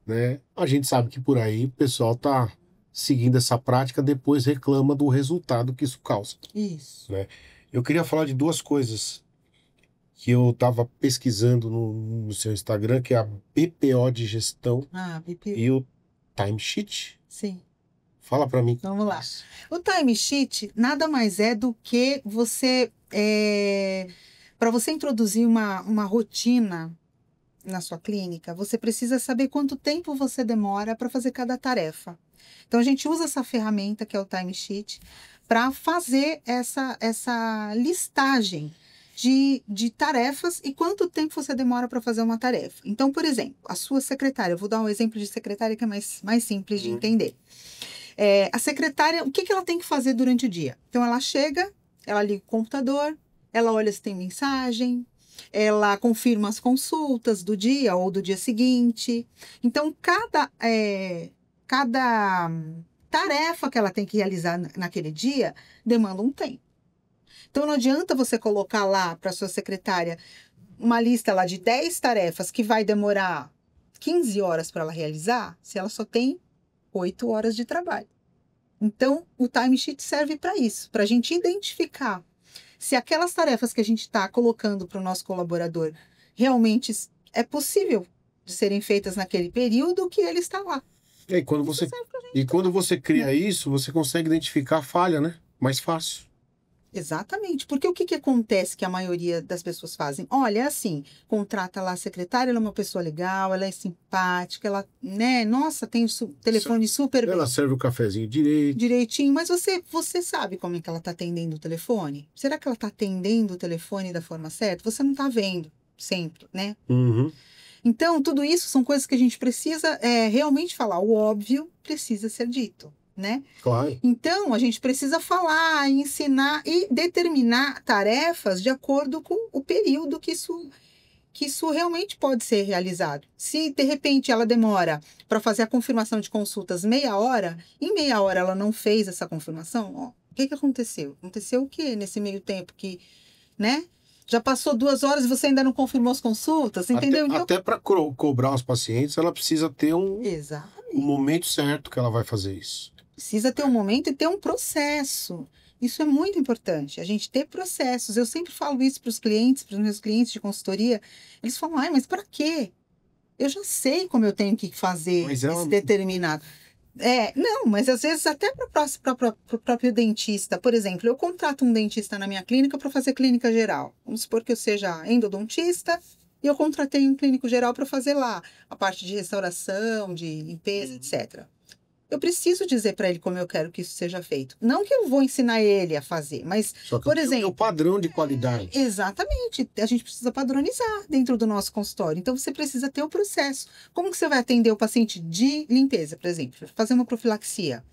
né? A gente sabe que por aí o pessoal tá seguindo essa prática, depois reclama do resultado que isso causa. Isso. Né? Eu queria falar de duas coisas que eu estava pesquisando no seu Instagram, que é a BPO de gestão BPO. e o timesheet. Sim. Fala para mim. Vamos lá. O timesheet nada mais é do que você... para você introduzir uma rotina na sua clínica, você precisa saber quanto tempo você demora para fazer cada tarefa. Então, a gente usa essa ferramenta, que é o timesheet, para fazer essa listagem de tarefas e quanto tempo você demora para fazer uma tarefa. Então, por exemplo, a sua secretária, eu vou dar um exemplo de secretária que é mais simples de entender. A secretária, o que ela tem que fazer durante o dia? Então, ela chega, ela liga o computador, ela olha se tem mensagem, ela confirma as consultas do dia ou do dia seguinte. Então, cada tarefa que ela tem que realizar naquele dia demanda um tempo. Então, não adianta você colocar lá para sua secretária uma lista lá de 10 tarefas que vai demorar 15 horas para ela realizar, se ela só tem 8 horas de trabalho. Então, o timesheet serve para isso, para a gente identificar se aquelas tarefas que a gente está colocando para o nosso colaborador realmente é possível de serem feitas naquele período que ele está lá. E quando você cria isso, você consegue identificar a falha, né? Mais fácil. Exatamente, porque o que acontece que a maioria das pessoas fazem? Olha, é assim, contrata lá a secretária, ela é uma pessoa legal, ela é simpática, ela, né, nossa, tem o telefone super bem. Ela serve o cafezinho direitinho, mas você sabe como é que ela está atendendo o telefone? Será que ela está atendendo o telefone da forma certa? Você não está vendo sempre, né? Uhum. Então, tudo isso são coisas que a gente precisa realmente falar. O óbvio precisa ser dito, né? Claro. Então, a gente precisa falar, ensinar e determinar tarefas de acordo com o período que isso realmente pode ser realizado. Se, de repente, ela demora para fazer a confirmação de consultas meia hora, em meia hora ela não fez essa confirmação, ó, o que aconteceu? Aconteceu o quê nesse meio tempo que, né? Já passou 2 horas e você ainda não confirmou as consultas, entendeu? Até para cobrar os pacientes, ela precisa ter um momento certo que ela vai fazer isso. Precisa ter um momento e ter um processo. Isso é muito importante, a gente ter processos. Eu sempre falo isso para os clientes, para os meus clientes de consultoria. Eles falam, mas para quê? Eu já sei como eu tenho que fazer esse determinado. Não, mas às vezes até para o próprio dentista. Por exemplo, eu contrato um dentista na minha clínica para fazer clínica geral. Vamos supor que eu seja endodontista e eu contratei um clínico geral para fazer lá a parte de restauração, de limpeza, etc. Eu preciso dizer para ele como eu quero que isso seja feito. Não que eu vou ensinar ele a fazer, mas, só que por exemplo... é o padrão de qualidade. Exatamente. A gente precisa padronizar dentro do nosso consultório. Então, você precisa ter o processo. Como que você vai atender o paciente de limpeza, por exemplo? Fazer uma profilaxia.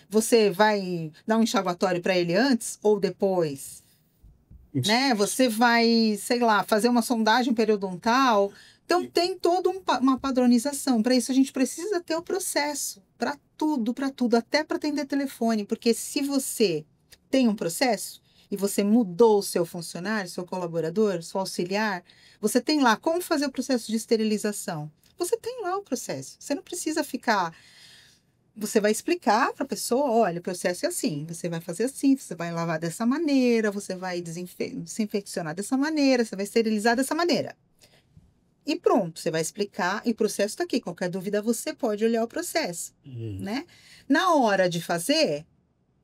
Você vai dar um enxaguatório para ele antes ou depois? Né? Você vai, sei lá, fazer uma sondagem periodontal. Então, tem toda uma padronização. Para isso, a gente precisa ter o processo. Para tudo, até para atender telefone. Porque se você tem um processo e você mudou o seu funcionário, seu colaborador, seu auxiliar, você tem lá como fazer o processo de esterilização. Você tem lá o processo. Você não precisa ficar... Você vai explicar para a pessoa, olha, o processo é assim, você vai fazer assim, você vai lavar dessa maneira, você vai desinfeccionar dessa maneira, você vai esterilizar dessa maneira. E pronto, você vai explicar e o processo está aqui. Qualquer dúvida, você pode olhar o processo, né? Na hora de fazer,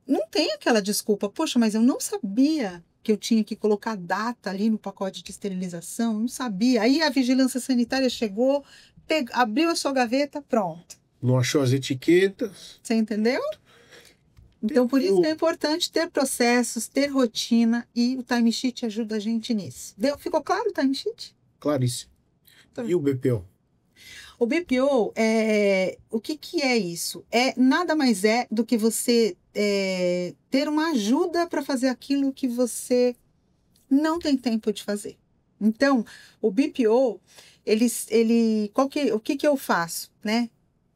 não tem aquela desculpa. Poxa, mas eu não sabia que eu tinha que colocar data ali no pacote de esterilização. Não sabia. Aí a vigilância sanitária chegou, abriu a sua gaveta, pronto. Não achou as etiquetas. Você entendeu? Então, por isso que é importante ter processos, ter rotina e o timesheet ajuda a gente nisso. Ficou claro o timesheet? Claríssimo. E o BPO? O BPO, o que é isso? Nada mais do que você ter uma ajuda para fazer aquilo que você não tem tempo de fazer. Então, o BPO, o que que eu faço, né?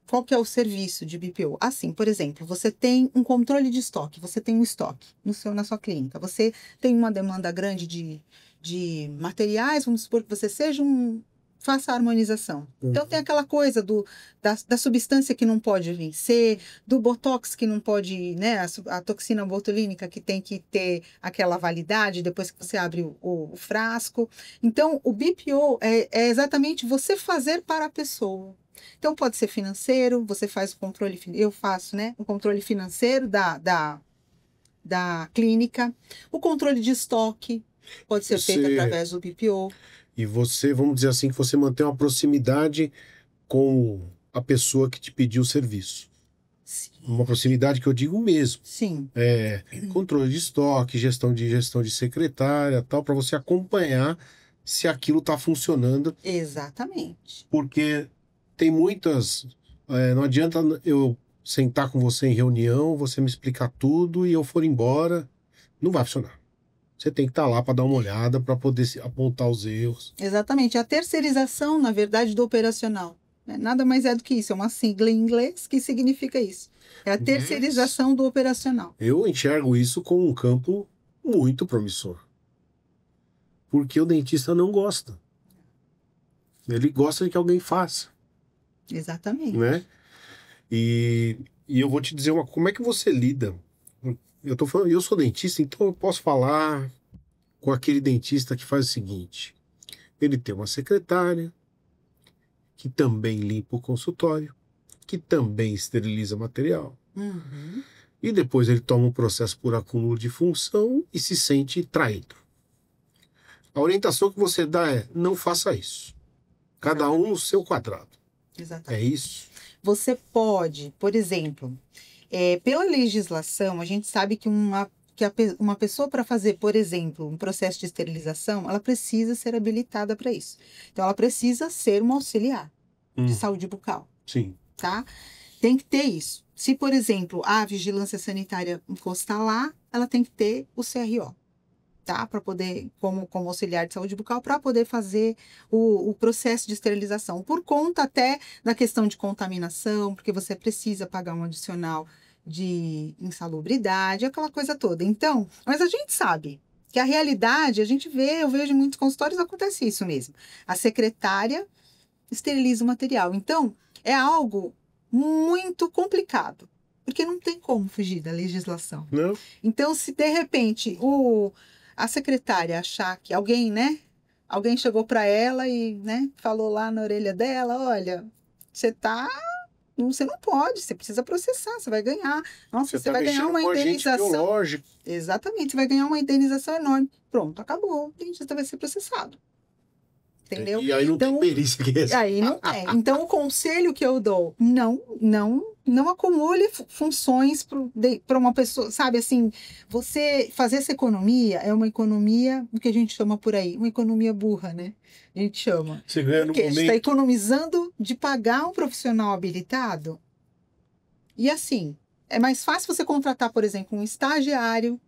Qual que é o serviço de BPO? Assim, por exemplo, você tem um controle de estoque, você tem um estoque na sua clínica, você tem uma demanda grande de materiais, vamos supor que você faça a harmonização. Então, tem aquela coisa da substância que não pode vencer, do botox que não pode, né, a toxina botulínica que tem que ter aquela validade depois que você abre o frasco. Então, o BPO é exatamente você fazer para a pessoa. Então, pode ser financeiro, você faz o controle, eu faço, né, o controle financeiro da clínica, o controle de estoque pode ser feito através do BPO. E você, vamos dizer assim, que você mantém uma proximidade com a pessoa que te pediu o serviço. Sim. Uma proximidade que eu digo mesmo. Sim. Controle de estoque, gestão de secretária, tal, para você acompanhar se aquilo está funcionando. Exatamente. Porque tem muitas. Não adianta eu sentar com você em reunião, você me explicar tudo e eu for embora. Não vai funcionar. Você tem que estar lá para dar uma olhada, para poder apontar os erros. Exatamente. A terceirização, na verdade, do operacional. Nada mais é do que isso. É uma sigla em inglês que significa isso. É a terceirização do operacional. Eu enxergo isso como um campo muito promissor. Porque o dentista não gosta. Ele gosta de que alguém faça. Exatamente. Né? E eu vou te dizer como é que você lida. Eu sou dentista, então eu posso falar com aquele dentista que faz o seguinte: ele tem uma secretária que também limpa o consultório, que também esteriliza material. Uhum. E depois ele toma um processo por acúmulo de função e se sente traído. A orientação que você dá é: não faça isso. Cada um no seu quadrado. Exatamente. É isso. Você pode, por exemplo, pela legislação, a gente sabe que uma pessoa para fazer, por exemplo, um processo de esterilização, ela precisa ser habilitada para isso. Então, ela precisa ser uma auxiliar de saúde bucal. Sim. Tá? Tem que ter isso. Se, por exemplo, a vigilância sanitária encostar lá, ela tem que ter o CRO. Tá? Para poder, como auxiliar de saúde bucal, para poder fazer o processo de esterilização. Por conta até da questão de contaminação, porque você precisa pagar um adicional de insalubridade, aquela coisa toda. Então, mas a gente sabe que a realidade, eu vejo em muitos consultórios, acontece isso mesmo. A secretária esteriliza o material. Então, é algo muito complicado, porque não tem como fugir da legislação. Não. Então, se de repente a secretária achar que alguém chegou para ela e, né, falou lá na orelha dela, olha, você não pode, você precisa processar, você vai ganhar. Nossa, você vai ganhar uma indenização. Exatamente, você vai ganhar uma indenização enorme. Pronto, acabou. O dentista vai ser processado. Entendeu? E aí não tem perícia que esse. Aí não é. Então, o conselho que eu dou, não acumule funções para uma pessoa, sabe, assim, você fazer essa economia é uma economia, o que a gente chama por aí, uma economia burra, né? A gente chama. Você ganha no Porque momento. você está economizando de pagar um profissional habilitado. E assim, é mais fácil você contratar, por exemplo, um estagiário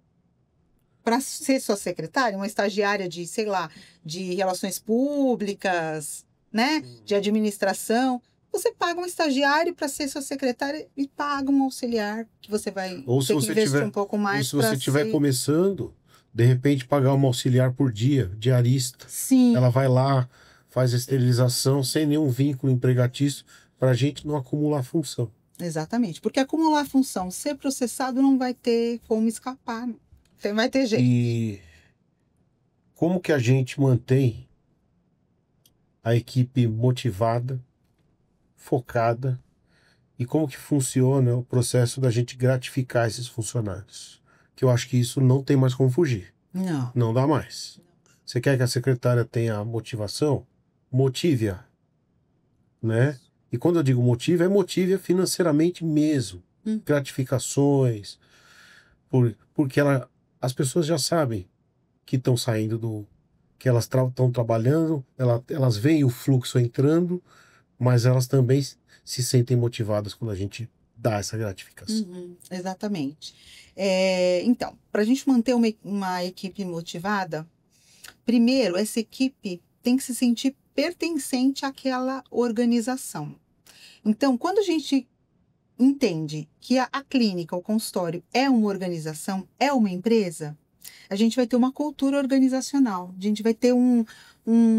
para ser sua secretária, uma estagiária de, sei lá, de relações públicas, né, de administração. Você paga um estagiário para ser sua secretária e paga um auxiliar que você vai ter que investir um pouco mais. Ou se você estiver começando, de repente pagar uma auxiliar por dia, diarista. Sim. Ela vai lá, faz a esterilização sem nenhum vínculo empregatício para a gente não acumular função. Exatamente, porque acumular função, ser processado não vai ter como escapar, não vai ter jeito. E como que a gente mantém a equipe motivada, focada, e como que funciona o processo da gente gratificar esses funcionários? Que eu acho que isso não tem mais como fugir. Não. Não dá mais. Você quer que a secretária tenha motivação? Motive-a, né? E quando eu digo motive-a financeiramente mesmo. Gratificações, porque as pessoas já sabem que estão saindo que elas estão trabalhando, elas veem o fluxo entrando, mas elas também se sentem motivadas quando a gente dá essa gratificação. Exatamente. Então, para a gente manter uma equipe motivada, primeiro, essa equipe tem que se sentir pertencente àquela organização. Então, quando a gente entende que a clínica, o consultório é uma organização, é uma empresa, a gente vai ter uma cultura organizacional, a gente vai ter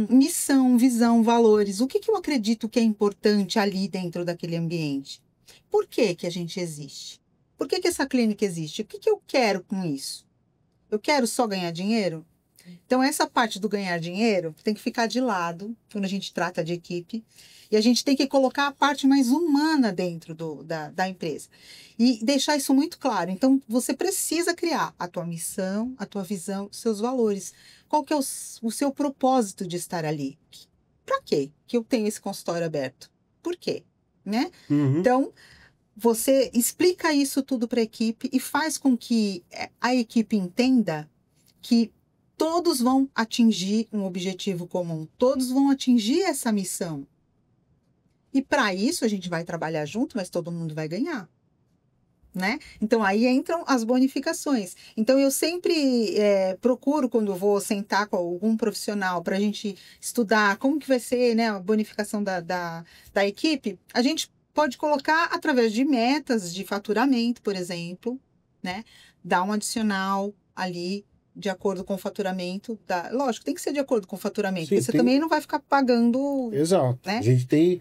missão, visão, valores. O que eu acredito que é importante ali dentro daquele ambiente? Por que a gente existe? Por que essa clínica existe? O que eu quero com isso? Eu quero só ganhar dinheiro? Então, essa parte do ganhar dinheiro tem que ficar de lado quando a gente trata de equipe. E a gente tem que colocar a parte mais humana dentro da empresa. E deixar isso muito claro. Então, você precisa criar a tua missão, a tua visão, os seus valores. Qual que é o seu propósito de estar ali? Para quê que eu tenho esse consultório aberto? Por quê? Né? Então, você explica isso tudo para a equipe e faz com que a equipe entenda que todos vão atingir um objetivo comum, todos vão atingir essa missão. E para isso a gente vai trabalhar junto, mas todo mundo vai ganhar, né? Então aí entram as bonificações. Então eu sempre procuro, quando eu vou sentar com algum profissional para a gente estudar como que vai ser, né, a bonificação da equipe, a gente pode colocar através de metas de faturamento, por exemplo, né? Dar um adicional ali de acordo com o faturamento. Lógico, tem que ser de acordo com o faturamento, Sim, porque você também não vai ficar pagando... Exato. Né? A gente tem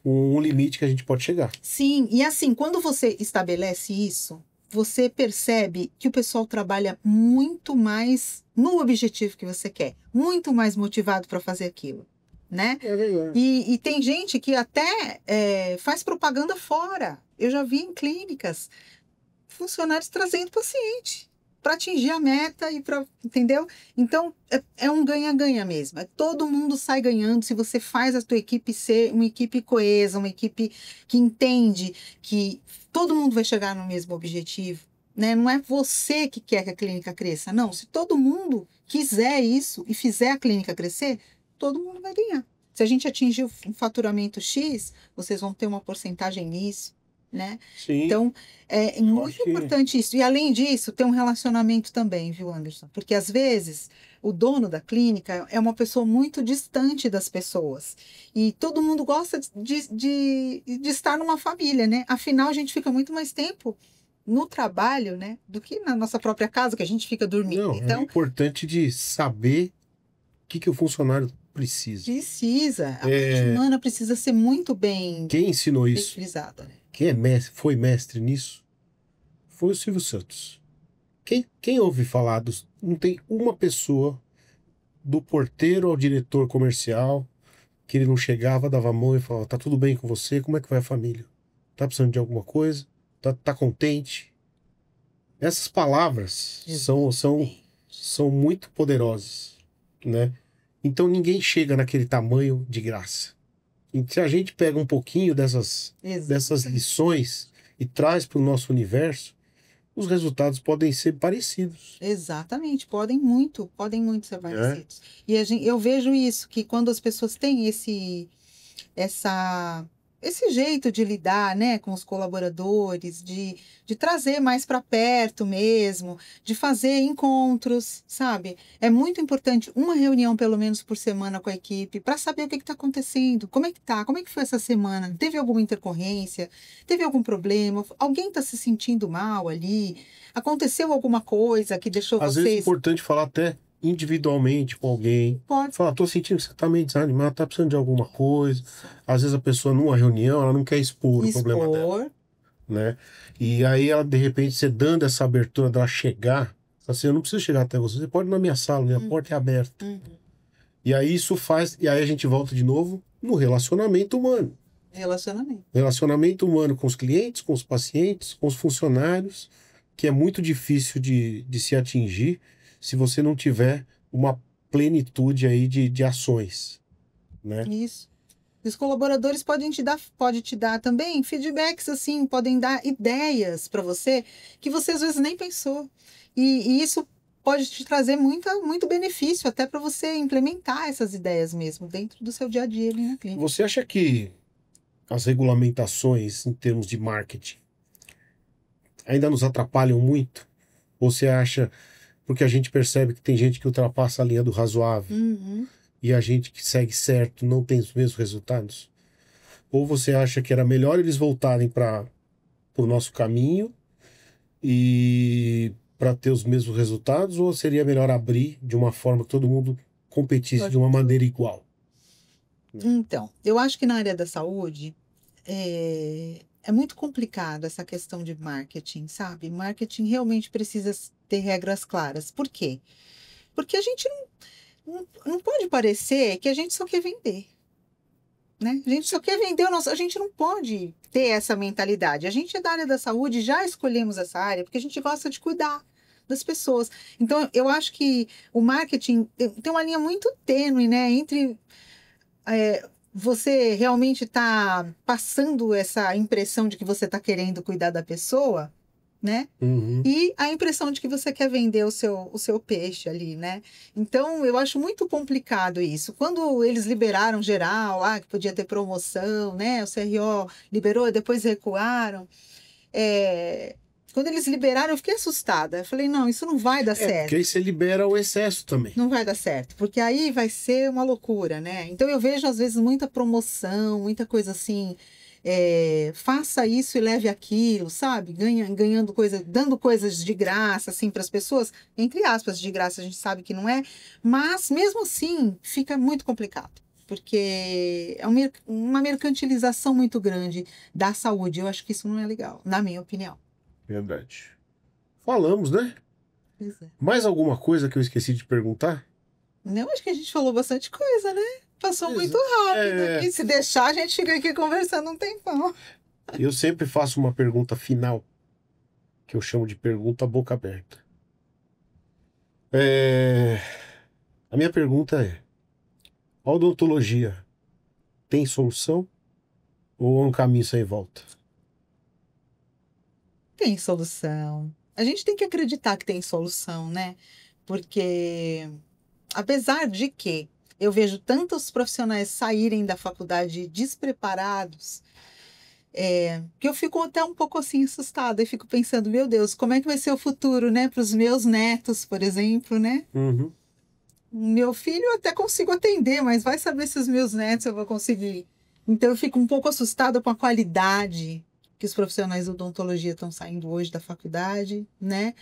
um limite que a gente pode chegar. Sim, e assim, quando você estabelece isso, você percebe que o pessoal trabalha muito mais no objetivo que você quer, muito mais motivado para fazer aquilo, né? É verdade. E tem gente que até faz propaganda fora. Eu já vi em clínicas funcionários trazendo paciente para atingir a meta e para, entendeu? Então é um ganha-ganha mesmo. Todo mundo sai ganhando se você faz a tua equipe ser uma equipe coesa, uma equipe que entende que todo mundo vai chegar no mesmo objetivo, né? Não é você que quer que a clínica cresça, não. Se todo mundo quiser isso e fizer a clínica crescer, todo mundo vai ganhar. Se a gente atingir um faturamento X, vocês vão ter uma porcentagem nisso, né? Sim. Então, é muito importante isso. E, além disso, ter um relacionamento também, viu, Anderson? Porque, às vezes, o dono da clínica é uma pessoa muito distante das pessoas. E todo mundo gosta de estar numa família, né? Afinal, a gente fica muito mais tempo no trabalho, né? Do que na nossa própria casa, que a gente fica dormindo. Não, então, é importante de saber o que o funcionário precisa. Precisa. A parte humana precisa ser muito bem... Quem ensinou isso? Frisada, né? Quem foi mestre nisso foi o Silvio Santos. Quem ouve falar dos... Não tem uma pessoa, do porteiro ao diretor comercial, que ele não chegava, dava a mão e falava: tá tudo bem com você? Como é que vai a família? Tá precisando de alguma coisa? Tá contente? Essas palavras são muito poderosas, né? Então ninguém chega naquele tamanho de graça. E se a gente pega um pouquinho dessas lições e traz para o nosso universo, os resultados podem ser parecidos. Exatamente, podem muito ser parecidos. E eu vejo isso, que quando as pessoas têm esse jeito de lidar, né, com os colaboradores, de trazer mais para perto mesmo, de fazer encontros, sabe? É muito importante uma reunião pelo menos por semana com a equipe para saber o que está acontecendo, como é que tá, como é que foi essa semana, teve alguma intercorrência, teve algum problema, alguém está se sentindo mal ali, aconteceu alguma coisa que deixou Às vocês... vezes é importante falar até individualmente com alguém. Pode. Falar: tô sentindo que você tá meio desanimado, tá precisando de alguma coisa. Às vezes a pessoa, numa reunião, ela não quer expor o problema dela, né? E aí ela, de repente, você dando essa abertura dela chegar, assim: eu não preciso chegar até você pode ir na minha sala, minha porta é aberta. E aí isso faz, e aí a gente volta de novo no relacionamento humano. Relacionamento humano com os clientes, com os pacientes, com os funcionários, que é muito difícil de se atingir se você não tiver uma plenitude aí de ações, né? Isso. Os colaboradores podem te dar também feedbacks, assim, podem dar ideias para você que você às vezes nem pensou. E isso pode te trazer muito benefício até para você implementar essas ideias mesmo dentro do seu dia a dia ali na clínica. Você acha que as regulamentações em termos de marketing ainda nos atrapalham muito? Ou você acha porque a gente percebe que tem gente que ultrapassa a linha do razoável e a gente que segue certo não tem os mesmos resultados? Ou você acha que era melhor eles voltarem para o nosso caminho e para ter os mesmos resultados, ou seria melhor abrir de uma forma que todo mundo competisse de uma maneira igual? Então, eu acho que na área da saúde é muito complicado essa questão de marketing, sabe? Marketing realmente precisa ter regras claras. Por quê? Porque a gente não pode parecer que a gente só quer vender. Né? A gente só quer vender o nosso. A gente não pode ter essa mentalidade. A gente é da área da saúde, já escolhemos essa área porque a gente gosta de cuidar das pessoas. Então, eu acho que o marketing tem uma linha muito tênue, né, entre você realmente tá passando essa impressão de que você está querendo cuidar da pessoa, né? E a impressão de que você quer vender o seu peixe ali, né? Então, eu acho muito complicado isso. Quando eles liberaram geral, que podia ter promoção, né? O CRO liberou, depois recuaram. Quando eles liberaram, eu fiquei assustada. Eu falei, não, isso não vai dar certo. Porque aí você libera o excesso também. Não vai dar certo, porque aí vai ser uma loucura, né? Então, eu vejo, às vezes, muita promoção, muita coisa assim... faça isso e leve aquilo, sabe? Ganhando coisa, dando coisas de graça, assim, para as pessoas, entre aspas, de graça, a gente sabe que não é, mas mesmo assim fica muito complicado, porque é uma mercantilização muito grande da saúde. Eu acho que isso não é legal, na minha opinião. Verdade. Falamos, né? Pois é. Mais alguma coisa que eu esqueci de perguntar? Não, acho que a gente falou bastante coisa, né? Passou muito rápido. E se deixar, a gente fica aqui conversando um tempão. Eu sempre faço uma pergunta final, que eu chamo de pergunta boca aberta. A minha pergunta é: a odontologia tem solução ou é um caminho sem volta? Tem solução. A gente tem que acreditar que tem solução, né? Porque, apesar de que eu vejo tantos profissionais saírem da faculdade despreparados, que eu fico até um pouco assim assustada e fico pensando, meu Deus, como é que vai ser o futuro, né? Para os meus netos, por exemplo, né? Meu filho eu até consigo atender, mas vai saber se os meus netos eu vou conseguir. Então eu fico um pouco assustada com a qualidade que os profissionais de odontologia estão saindo hoje da faculdade, né?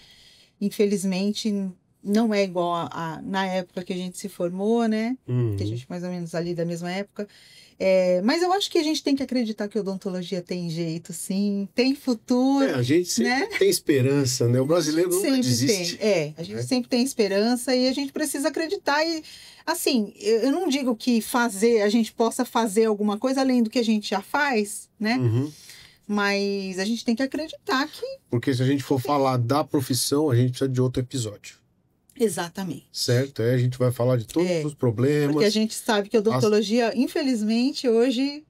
Infelizmente, não é igual na época que a gente se formou, né? Que a gente mais ou menos ali da mesma época. Mas eu acho que a gente tem que acreditar que a odontologia tem jeito, sim, tem futuro. A gente sempre tem esperança, né? O brasileiro nunca desiste. A gente sempre tem esperança e a gente precisa acreditar. E, assim, eu não digo que a gente possa fazer alguma coisa além do que a gente já faz, né? Mas a gente tem que acreditar que... Porque se a gente for falar da profissão, a gente precisa de outro episódio. Exatamente. Certo? A gente vai falar de todos os problemas. Porque a gente sabe que a odontologia, infelizmente, hoje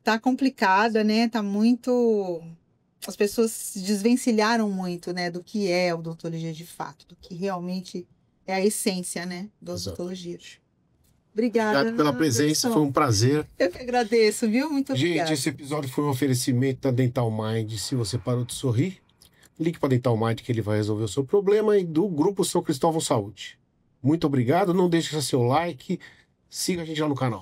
tá complicada, né? Tá muito... As pessoas se desvencilharam muito, né? Do que é a odontologia de fato, do que realmente é a essência, né? Da odontologia. Obrigada. Obrigado pela presença, foi um prazer. Eu que agradeço, viu? Muito obrigada. Gente, esse episódio foi um oferecimento da Dental Mind. Se você parou de sorrir, ligue para Dental Mind que ele vai resolver o seu problema, e do Grupo São Cristóvão Saúde. Muito obrigado, não deixe seu like, siga a gente lá no canal.